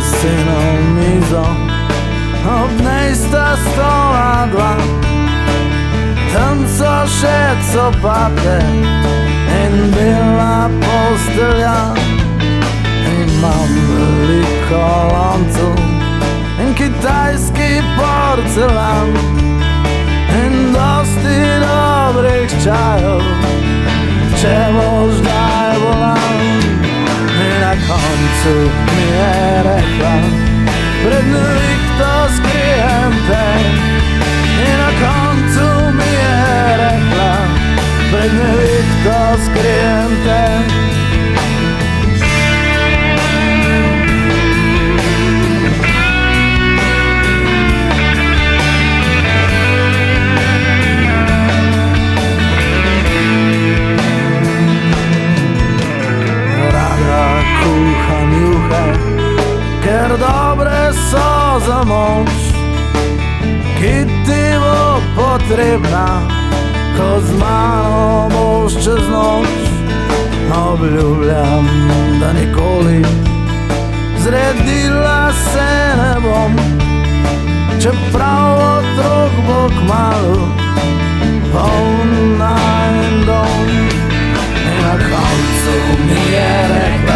Synom mizo, obnejsta stola dva, tam so še copate in bela postelja. Imam veliko loncev in kitajski porcelan in dosti dobrih čajev, če boš daj bolan. In na koncu mi je rekla, pred nevihto skrijem te. In na koncu mi je rekla, pred nevihto skrijem te. Ker dobre so za moč, ki ti bo potrebna, ko z mano boš čez noč. Obljubljam, da nikoli zredila se ne bom, čeprav otrok bo kmalu poln najin dom. In na koncu mi je rekla,